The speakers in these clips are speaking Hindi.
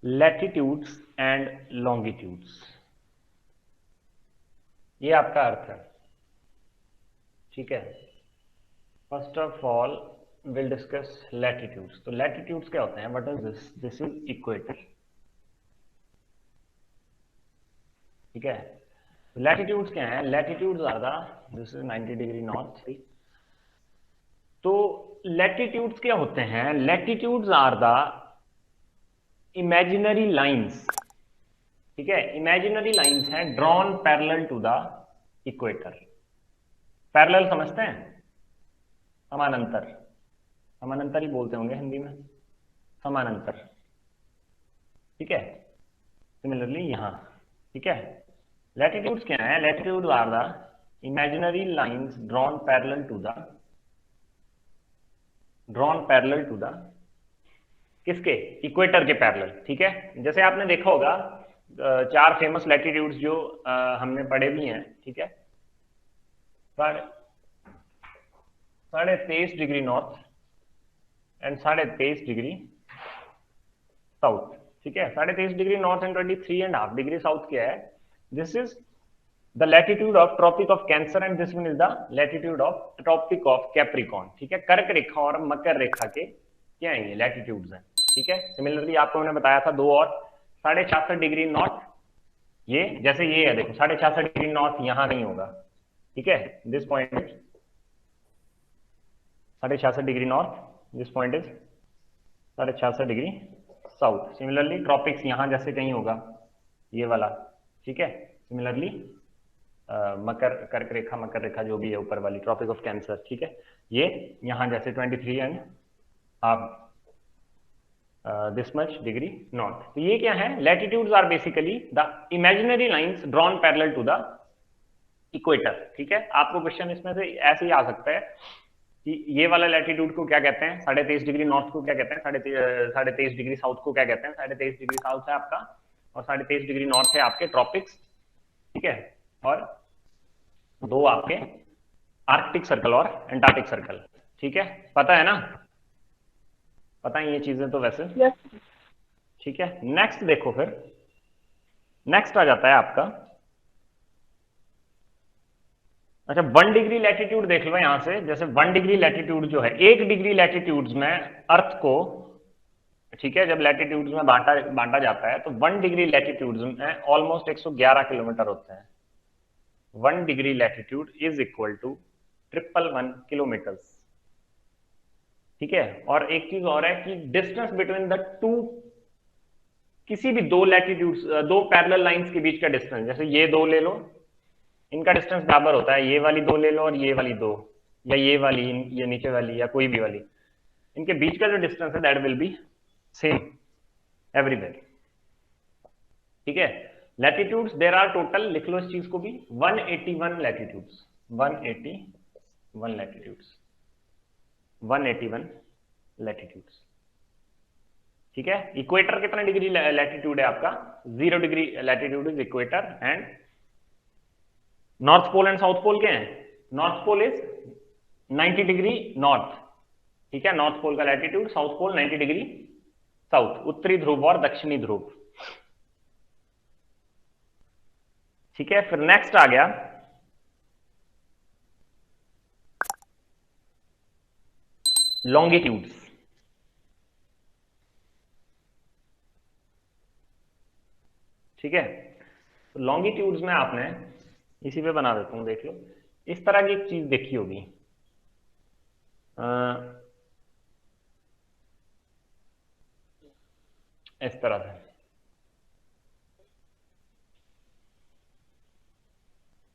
लैटिट्यूड्स एंड लॉन्गिट्यूड्स, ये आपका अर्थ है। ठीक है, first of all will discuss latitudes. तो लैटिट्यूड्स क्या होते हैं? What is this? This is equator. ठीक है, लैटिट्यूड्स क्या है? Latitudes are the, this is 90 degree north. तो लैटिट्यूड्स क्या होते हैं? Latitudes are the imaginary lines. ठीक है, इमेजिनरी लाइंस हैं drawn parallel to the equator. Parallel समझते हैं? समानांतर, समानांतर ही बोलते होंगे हिंदी में, समानांतर। ठीक है, सिमिलरली यहां। ठीक है, लैटिट्यूड्स क्या है? Latitudes are the imaginary lines drawn parallel to the किसके? इक्वेटर के पैरेलल। ठीक है, जैसे आपने देखा होगा 4 फेमस लैटिट्यूड्स जो हमने पढ़े भी हैं। ठीक है, 23.5 degree north and 23.5 degree south. ठीक है, 23.5 degree north and 23.5 degree south क्या है? This is the latitude of tropic of cancer and this one is the latitude of tropic of capricorn. ठीक है, कर्क रेखा और मकर रेखा के क्या है? ये लैटिट्यूड्स हैं। ठीक है, सिमिलरली आपको मैंने बताया था 2 और 66.5 डिग्री नॉर्थ, ये जैसे ये है, देखो 66.5 डिग्री नॉर्थ यहां नहीं होगा। ठीक है, this point is 66.5 degree north, this point is 66.5 degree south. Similarly tropics यहां जैसे कहीं होगा, ये वाला। ठीक है, सिमिलरली मकर, कर्क रेखा, मकर रेखा जो भी है ऊपर वाली, ट्रॉपिक ऑफ कैंसर। ठीक है, ये यहां जैसे 23.5 दिस मच डिग्री नॉर्थ। तो ये क्या है? Latitudes are basically the imaginary lines drawn parallel to the equator. ठीक है, आपको क्वेश्चन इसमें से ऐसे ही आ सकता है कि ये वाला लैटिट्यूड को क्या कहते हैं? 23.5 डिग्री नॉर्थ को क्या कहते हैं? 23.5 डिग्री साउथ को क्या कहते हैं? 23.5 डिग्री साउथ है आपका, और 23.5 डिग्री नॉर्थ है आपके ट्रॉपिक्स। ठीक है, और 2 आपके आर्कटिक सर्कल और एंटार्क्टिक सर्कल। ठीक है, पता है ना? पता है ये चीजें तो वैसे। yes. ठीक है, नेक्स्ट देखो, फिर नेक्स्ट आ जाता है आपका, अच्छा 1 डिग्री लैटिट्यूड देख लो यहां से। जैसे 1 डिग्री लैटिट्यूड जो है, 1 डिग्री लैटिट्यूड्स में अर्थ को, ठीक है, जब लैटिट्यूड्स में बांटा जाता है तो 1 डिग्री लैटिट्यूड्स में ऑलमोस्ट 111 किलोमीटर होते हैं। 1 degree latitude is equal to 111 kilometres. ठीक है, और एक चीज और है कि डिस्टेंस बिटवीन द टू, किसी भी 2 लैटिट्यूड्स, 2 पैरेलल लाइंस के बीच का डिस्टेंस, जैसे ये 2 ले लो, इनका डिस्टेंस बराबर होता है। ये वाली 2 ले लो और ये वाली 2, या ये वाली, ये नीचे वाली, या कोई भी वाली, इनके बीच का जो डिस्टेंस है that will B same everywhere. ठीक है, लैटिट्यूड्स देयर आर टोटल, लिख लो इस चीज को भी, 181 लैटिट्यूड्स, 181 लैटिट्यूड्स, 181 लैटिट्यूड्स। ठीक है, इक्वेटर कितना डिग्री लैटिट्यूड है आपका? 0 degree latitude is equator, and north pole and south pole क्या है? North pole is 90 degree north. ठीक है, नॉर्थ पोल का latitude, south pole 90 degree south, उत्तरी ध्रुव और दक्षिणी ध्रुव। ठीक है, फिर नेक्स्ट आ गया लॉन्गिट्यूड्स। ठीक है, तो लॉन्गिट्यूड्स में आपने इसी पे बना देता हूं, देख लो, इस तरह की एक चीज देखी होगी, इस तरह से।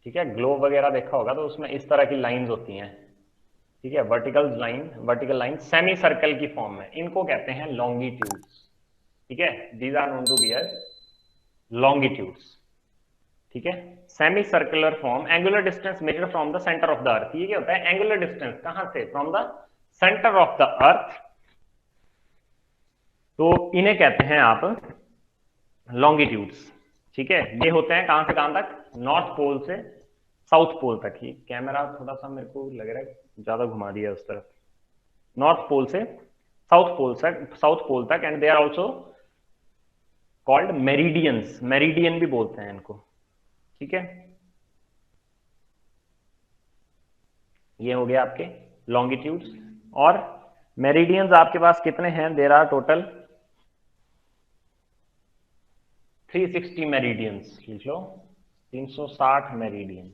ठीक है, ग्लोब वगैरह देखा होगा तो उसमें इस तरह की लाइंस होती हैं। ठीक है, वर्टिकल लाइन सेमी सर्कल की फॉर्म में, इनको कहते हैं लॉन्गिट्यूड्स। ठीक है, these are known to be as longitudes. ठीक है, semi circular form, angular distance measure from the centre of the earth. ये क्या होता है? एंगुलर डिस्टेंस कहां से? From the centre of the earth. तो इन्हें कहते हैं आप लॉन्गिट्यूड्स। ठीक है, ये होते हैं कहां से कहां तक? नॉर्थ पोल से साउथ पोल तक ही। कैमरा थोड़ा सा मेरे को लग रहा है ज्यादा घुमा दिया उस तरफ। नॉर्थ पोल से साउथ पोल तक, and they are also called meridians, meridian भी बोलते हैं इनको। ठीक है, ये हो गया आपके लॉन्गिट्यूड्स। और मेरिडियंस आपके पास कितने हैं? देयर आर टोटल 360 मेरिडियंस, लिख लो 360 मेरिडियन।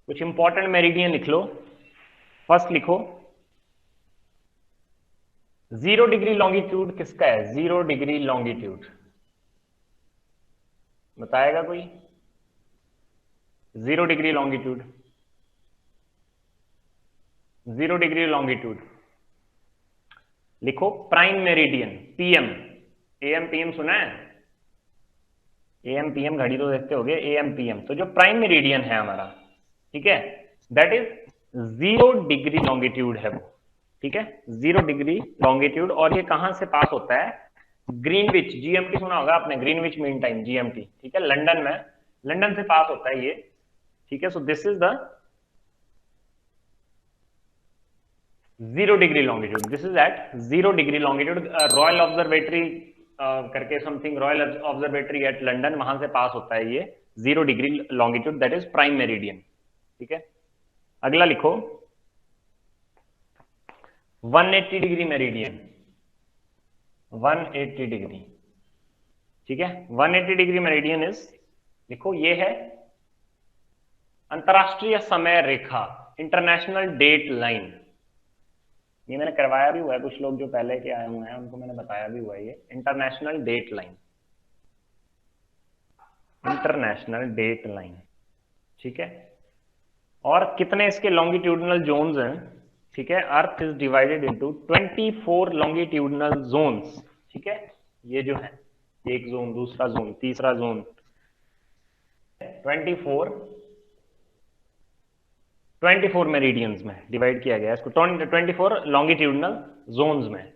कुछ इंपॉर्टेंट मेरिडियन लिख लो। फर्स्ट लिखो 0 डिग्री लॉन्गिट्यूड किसका है? 0 डिग्री लॉन्गिट्यूड बताएगा कोई? 0 डिग्री लॉन्गिट्यूड, 0 डिग्री लॉन्गिट्यूड लिखो prime meridian, PM. Am PM सुना है? एएम पीएम घड़ी तो देखते होगे, एएम पीएम। तो जो प्राइम मेरिडियन है हमारा, ठीक है, दैट इज 0 डिग्री लॉन्गिट्यूड है वो। ठीक है, 0 डिग्री लॉन्गिट्यूड। और ये कहां से पास होता है? ग्रीनविच, जीएमटी सुना होगा आपने, ग्रीनविच मीन टाइम, जीएमटी। ठीक है, लंदन में, लंदन से पास होता है ये। ठीक है, so this is the 0 degree longitude, this is at 0 degree longitude. Royal observatory करके something, royal observatory at London, वहां से पास होता है ये 0 degree longitude, that is prime meridian. ठीक है, अगला लिखो 180 डिग्री मेरिडियन, 180 डिग्री। ठीक है, 180 डिग्री मेरिडियन इज, लिखो ये है अंतरराष्ट्रीय समय रेखा, इंटरनेशनल डेट लाइन। ये मैंने करवाया भी हुआ है, कुछ लोग जो पहले के आए हुए हैं उनको मैंने बताया भी हुआ है, ये international date line, international date line. ठीक है, और कितने इसके लॉन्गिट्यूडनल जोन्स हैं? ठीक है, earth is divided into 24 longitudinal zones. ठीक है, ये जो है एक जोन, दूसरा जोन, तीसरा जोन, 24 मेरिडियंस में डिवाइड किया गया है इसको, 24 लॉन्गिट्यूडनल जोन्स में।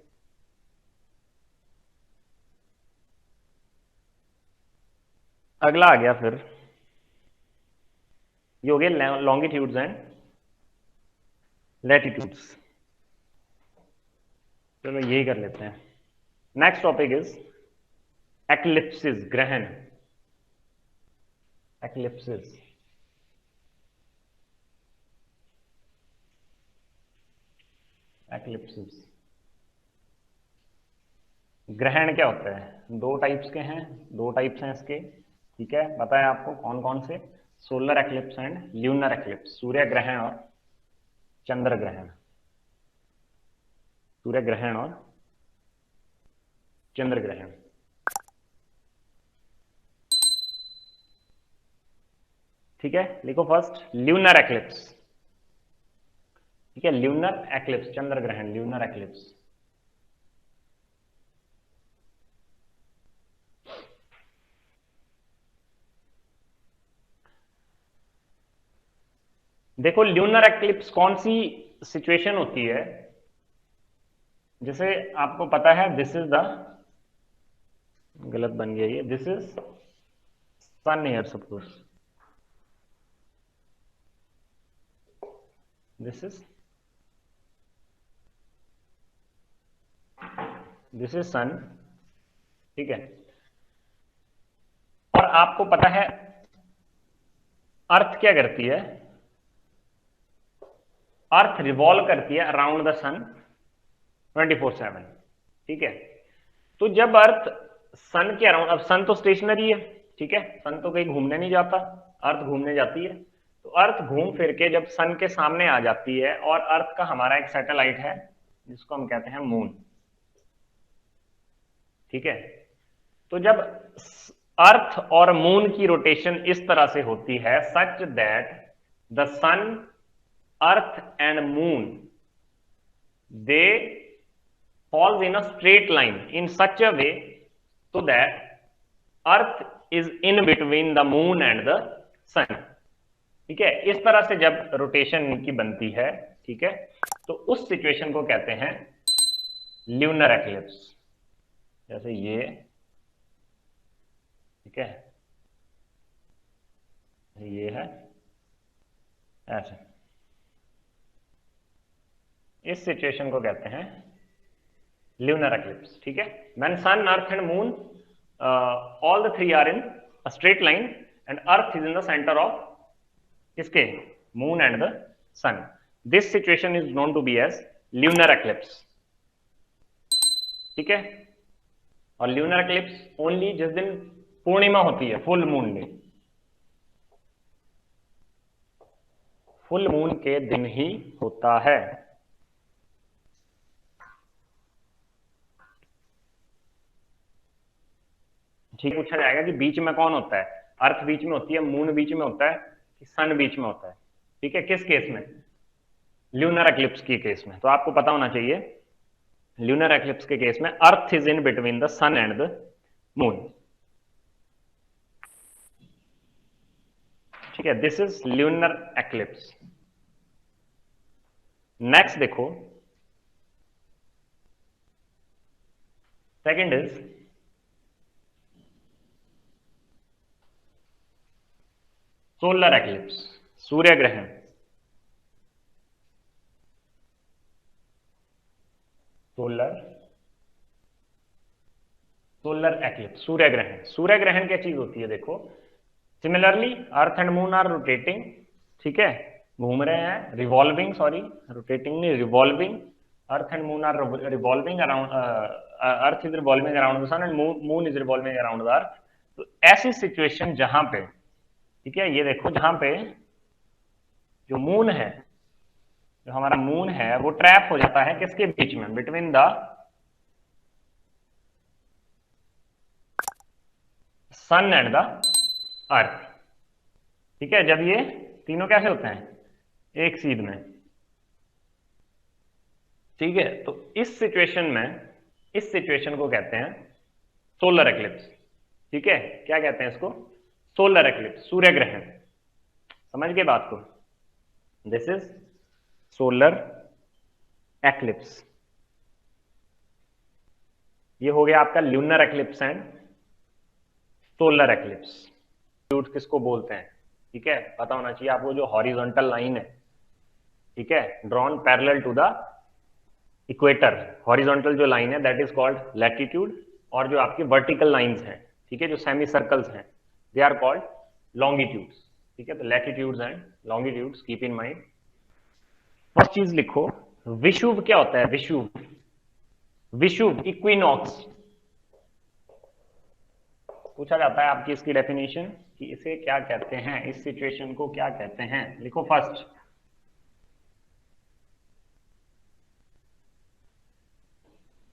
अगला आ गया फिर, ये हो गया लॉन्गिट्यूड्स एंड लैटिट्यूड्स। चलो यही कर लेते हैं। नेक्स्ट टॉपिक इज एक्लिप्सिस, ग्रहण, एक्लिप्सिस। एक्लिप्सिस, ग्रहण क्या होता है? दो टाइप्स के हैं, दो टाइप्स हैं इसके। ठीक है, पता है आपको कौन कौन से? Solar eclipse and lunar eclipse, सूर्य ग्रहण और चंद्र ग्रहण, सूर्य ग्रहण और चंद्र ग्रहण। ठीक है, लिखो फर्स्ट ल्यूनर एक्लिप्स। ठीक है, ल्यूनर एक्लिप्स, चंद्र ग्रहण, ल्यूनर एक्लिप्स। देखो ल्यूनर एक्लिप्स कौन सी सिचुएशन होती है? जैसे आपको पता है, दिस इज द, गलत बन गया ये, this is sun here suppose, this is sun. ठीक है, और आपको पता है अर्थ क्या करती है? अर्थ रिवॉल्व करती है अराउंड द सन 24/7। ठीक है, तो जब अर्थ सन के अराउंड, अब सन तो स्टेशनरी है, ठीक है, सन तो कहीं घूमने नहीं जाता, अर्थ घूमने जाती है। तो अर्थ घूम फिर के जब सन के सामने आ जाती है, और अर्थ का हमारा एक सैटेलाइट है जिसको हम कहते हैं मून। ठीक है, तो जब अर्थ और मून की रोटेशन इस तरह से होती है, such that the sun, earth and moon, they falls in a straight line in such a way so that earth is in between the moon and the sun। ठीक है, इस तरह से जब रोटेशन की बनती है, ठीक है, तो उस सिचुएशन को कहते हैं ल्यूनर एक्लिप्स। जैसे ये, ठीक है, ये है ऐसे, इस सिचुएशन को कहते हैं ल्यूनर एक्लिप्स। ठीक है, when sun earth and moon all the three are in a straight line and earth is in the centre of किसके, moon and the sun, this situation is known to be as lunar eclipse. ठीक है, और ल्यूनर एक्लिप्स ओनली जिस दिन पूर्णिमा होती है, full moon day, full moon के दिन ही होता है। ठीक, पूछा जाएगा कि बीच में कौन होता है, अर्थ बीच में होती है, मून बीच में होता है, कि सन बीच में होता है। ठीक है, किस केस में, ल्यूनर एक्लिप्स के केस में। तो आपको पता होना चाहिए, ल्यूनर एक्लिप्स के केस में earth is in between the sun and the moon. ठीक है, this is lunar eclipse. Next देखो, सेकंड इज सोलर एक्लिप्स, सूर्य ग्रहण। सोलर एक्लिप्स, सूर्य ग्रहण। सूर्य ग्रहण क्या चीज होती है, देखो similarly earth and moon are rotating, ठीक है, घूम रहे हैं, रिवॉल्विंग, सॉरी रोटेटिंग नहीं, revolving, earth and moon are revolving around, earth is revolving around the sun and moon is revolving around the earth. तो ऐसी सिचुएशन जहां पे, ठीक है, ये देखो जहां पे जो मून है, जो हमारा मून है वो ट्रैप हो जाता है किसके बीच में, between the sun and the earth. ठीक है, जब ये तीनों कैसे होते हैं, एक सीध में। ठीक है, तो इस सिचुएशन में, इस सिचुएशन को कहते हैं सोलर एक्लिप्स। ठीक है, क्या कहते हैं इसको, सोलर एक्लिप्स, सूर्य ग्रहण। समझ गए बात को, दिस इज सोलर एक्लिप्स। ये हो गया आपका lunar eclipse and solar eclipse. किसको बोलते हैं, ठीक है, पता होना चाहिए आपको। जो हॉरिजॉन्टल लाइन है, ठीक है, drawn parallel to the equator, horizontal जो लाइन है दैट इज कॉल्ड लैटिट्यूड, और जो आपकी वर्टिकल लाइंस हैं, ठीक है, जो सेमी सर्कल्स हैं, दे आर कॉल्ड लॉन्गिट्यूड्स। ठीक है, तो latitudes and longitudes keep in mind. First चीज लिखो, विषुव क्या होता है, विषुव, विषुव इक्विनॉक्स पूछा जाता है आपकी, इसकी डेफिनेशन कि इसे क्या कहते हैं, इस सिचुएशन को क्या कहते हैं, लिखो फर्स्ट,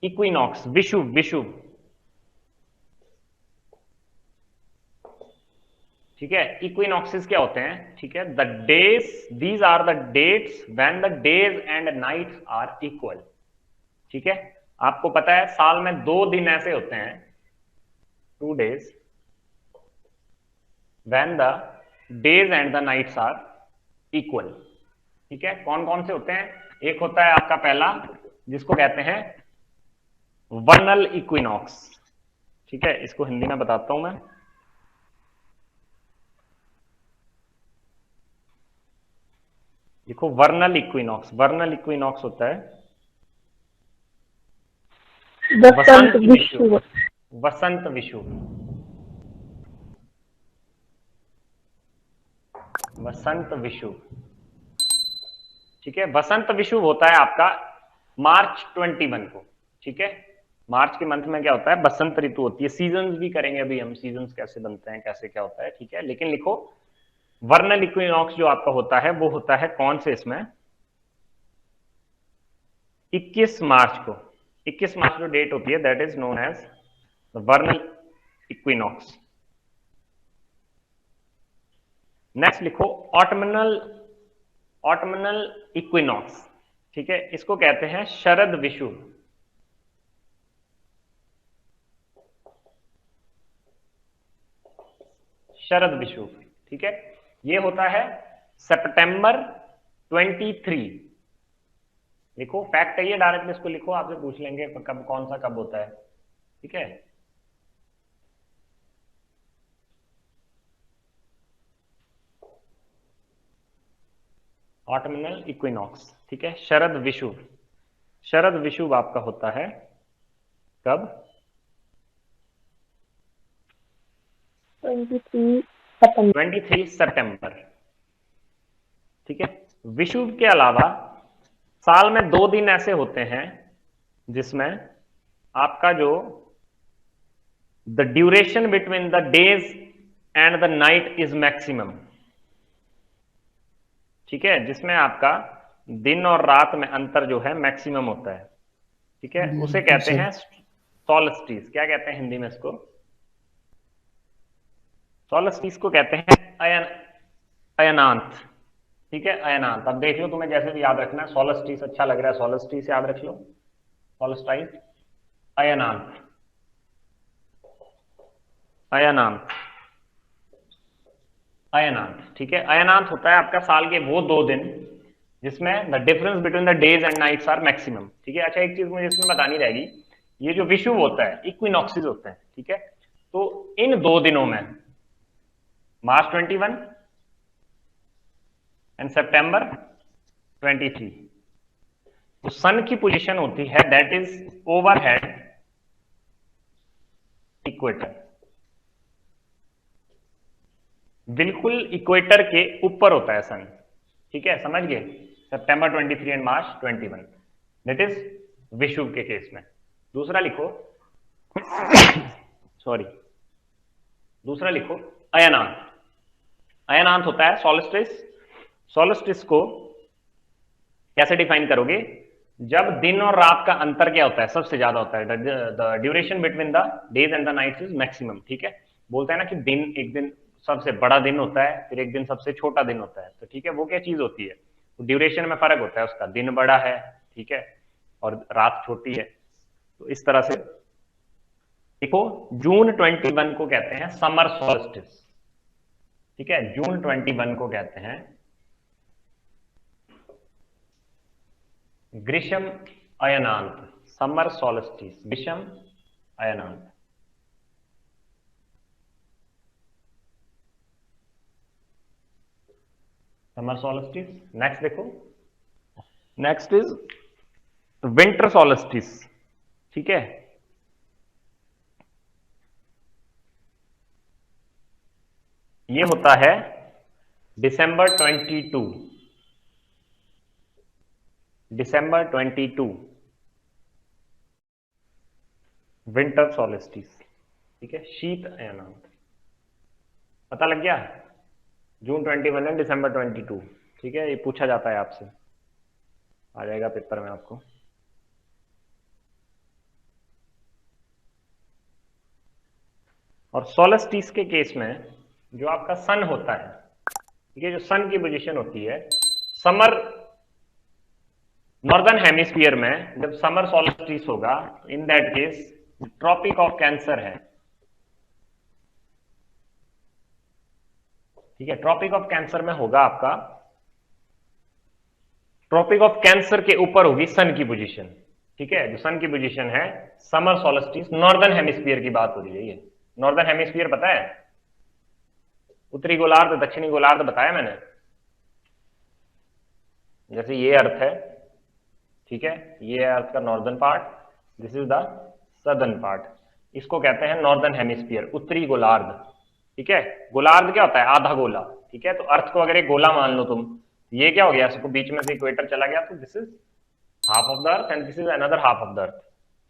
इक्विनॉक्स, विषुव, विषुव। ठीक है, इक्विनॉक्सेस क्या होते हैं, ठीक है, the days, these are the dates when the days and nights are equal. ठीक है, आपको पता है साल में 2 दिन ऐसे होते हैं, 2 days when the days and the nights are equal। ठीक है, कौन कौन से होते हैं, एक होता है आपका पहला जिसको कहते हैं वर्नल इक्विनॉक्स। ठीक है, इसको हिंदी में बताता हूं मैं, देखो वर्नल इक्विनॉक्स, वर्नल इक्विनॉक्स होता है वसंत विषुव, वसंत विषुव, वसंत विषुव। ठीक है, वसंत विषुव होता है आपका मार्च 21 को। ठीक है, मार्च के मंथ में क्या होता है, बसंत ऋतु होती है। सीजन्स भी करेंगे अभी हम, सीजन्स कैसे बनते हैं, कैसे क्या होता है। ठीक है, लेकिन लिखो वर्नल इक्विनॉक्स जो आपका होता है वो होता है कौन से, इसमें 21 मार्च को, 21 मार्च जो डेट होती है that is known as vernal equinox. Next लिखो ऑटमनल, ऑटमनल इक्विनॉक्स। ठीक है, इसको कहते हैं शरद विषुव। शरद विषुव, ठीक है, ये होता है सितंबर 23। लिखो, फैक्ट है ये, डायरेक्टली इसको लिखो, आपसे पूछ लेंगे कब कौन सा कब होता है। ठीक है, ऑटमनल इक्विनॉक्स, ठीक है। शरद विषुव, शरद विषुव आपका होता है कब? 23 सितंबर, ठीक है। विषुव के अलावा साल में 2 दिन ऐसे होते हैं जिसमें आपका जो the duration between the days and the night is maximum, ठीक है, जिसमें आपका दिन और रात में अंतर जो है मैक्सिमम होता है, ठीक है। उसे कहते हैं सॉल्स्टिस। क्या कहते हैं हिंदी में इसको? सॉल्स्टिस को कहते हैं अयनांत, ठीक है, अयनांत। अब देख लो, तुम्हें जैसे भी याद रखना है, सॉल्स्टिस अच्छा लग रहा है, सॉल्स्टिस याद रख लो, सॉल्स्टाइस, अयनांत, अयनांत, अयनांत, ठीक है। अयनांत होता है आपका साल के वो 2 दिन जिसमें the difference between the days and nights are maximum, ठीक है। अच्छा, एक चीज मुझे इसमें बतानी रहेगी, ये जो विषुव होता है इक्विनॉक्सिस होते हैं, ठीक है। तो इन 2 दिनों में मार्च 21 एंड सितंबर 23, तो सन की पोजीशन होती है दैट इज ओवरहेड इक्वेटर, बिल्कुल इक्वेटर के ऊपर होता है सन, ठीक है, समझ गए। सितंबर 23 एंड मार्च 21, दैट इज विषुव के केस में। दूसरा लिखो सॉरी, दूसरा लिखो अयनांत। अयनांत होता है सॉल्स्टिस। सॉल्स्टिस को कैसे डिफाइन करोगे? जब दिन और रात का अंतर क्या होता है? सबसे ज्यादा होता है, the duration between the days and the nights is maximum, ठीक है। बोलते हैं ना कि दिन, एक दिन सबसे बड़ा दिन होता है, फिर एक दिन सबसे छोटा दिन होता है, तो ठीक है, वो क्या चीज होती है? तो ड्यूरेशन में फर्क होता है उसका, दिन बड़ा है, ठीक है, और रात छोटी है। तो इस तरह से देखो, जून 21 को कहते हैं समर सॉल्स्टिस, ठीक है, जून 21 को कहते हैं ग्रीष्म अयनांत, समर सॉल्स्टिस, ग्रीष्म अयनांत। Summer solstice. नेक्स्ट देखो, नेक्स्ट इज विंटर सॉल्स्टिस, ठीक है। ये होता है दिसंबर 22, दिसंबर 22, विंटर सॉल्स्टिस, ठीक है, शीत अयनांत। पता लग गया? जून 21 है, दिसंबर 22, ठीक है, ये पूछा जाता है आपसे, आ जाएगा पेपर में आपको। और सोलस्टिस के केस में जो आपका सन होता है, ठीक है, जो सन की पोजीशन होती है समर नॉर्दर्न हेमिस्फीयर में, जब समर सोलस्टिस होगा, in that case tropic of cancer है, ठीक है, ट्रॉपिक ऑफ कैंसर में होगा आपका, ट्रॉपिक ऑफ कैंसर के ऊपर होगी सन की पोजीशन, ठीक है, जो सन की पोजीशन है समर सोलस्टिस, नॉर्दर्न हेमिस्फीयर की बात हो रही है। ये नॉर्दर्न हेमिस्फीयर पता है, उत्तरी गोलार्ध, दक्षिणी गोलार्ध बताया मैंने। जैसे ये अर्थ है, ठीक है, ये है अर्थ का northern part, this is the southern part, इसको कहते हैं नॉर्दर्न हेमिस्फीयर, उत्तरी गोलार्ध, ठीक है। गोलार्ध क्या होता है? आधा गोला, ठीक है। तो अर्थ को अगर एक गोला मान लो तुम, ये क्या हो गया, इसको बीच में से इक्वेटर चला गया, तो this is half of the earth and this is another half of the earth,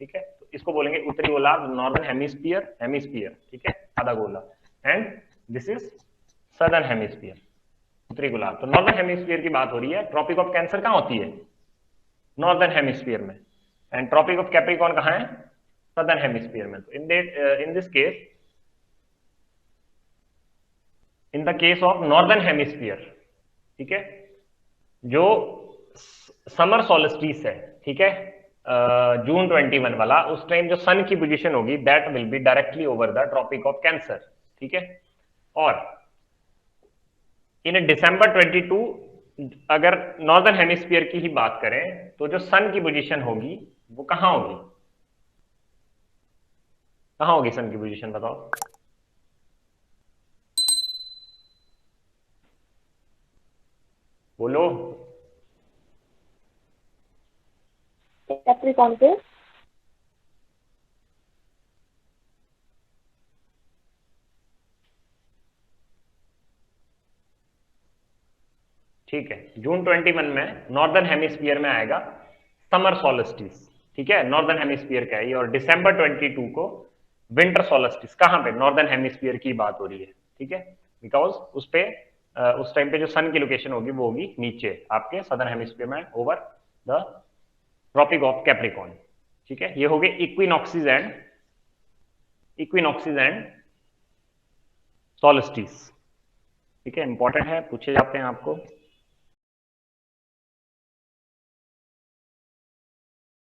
ठीक है। तो इसको बोलेंगे उत्तरी गोलार्ध, नॉर्दर्न हेमिस्फीयर, हेमिस्फीयर, ठीक है, आधा गोला, and this is southern hemisphere, उत्तरी गोलार्ध। तो नॉर्दर्न हेमिस्फीयर की बात हो रही है। ट्रॉपिक ऑफ कैंसर कहां होती है? नॉर्दर्न हेमिस्फीयर में। एंड ट्रॉपिक ऑफ कैप्रिकॉर्न कहां है? सदर्न हेमिस्फीयर में। तो in this case, in the case of northern hemisphere, ठीक है, जो समर सोल्स्टिस है, ठीक है, जून 21 वाला, उस टाइम जो सन की पोजीशन होगी that will be directly over the tropic of cancer, ठीक है। और इन दिसंबर 22, अगर नॉर्दर्न हेमिस्फीयर की ही बात करें, तो जो सन की पोजीशन होगी वो कहां होगी? कहां होगी सन की पोजीशन, बताओ? बोलो। कैप्रिकॉन पे। ठीक है, जून 21 में नॉर्दर्न हेमिस्फीयर में आएगा समर सोलस्टिस। ठीक है, नॉर्दर्न हेमिस्फीयर का है ये। और दिसंबर 22 को विंटर सोलस्टिस। कहां पे? नॉर्दर्न हेमिस्फीयर की बात हो रही है। ठीक है, बिकॉज उस पे उस टाइम पे जो सन की लोकेशन होगी वो होगी नीचे आपके सदर्न हेमिस्फीयर में, over the tropic of capricorn. ठीक है, ये हो गए इक्विनॉक्सिस एंड सोलस्टिस। ठीक है, इंपॉर्टेंट है, पूछे जाते हैं आपको।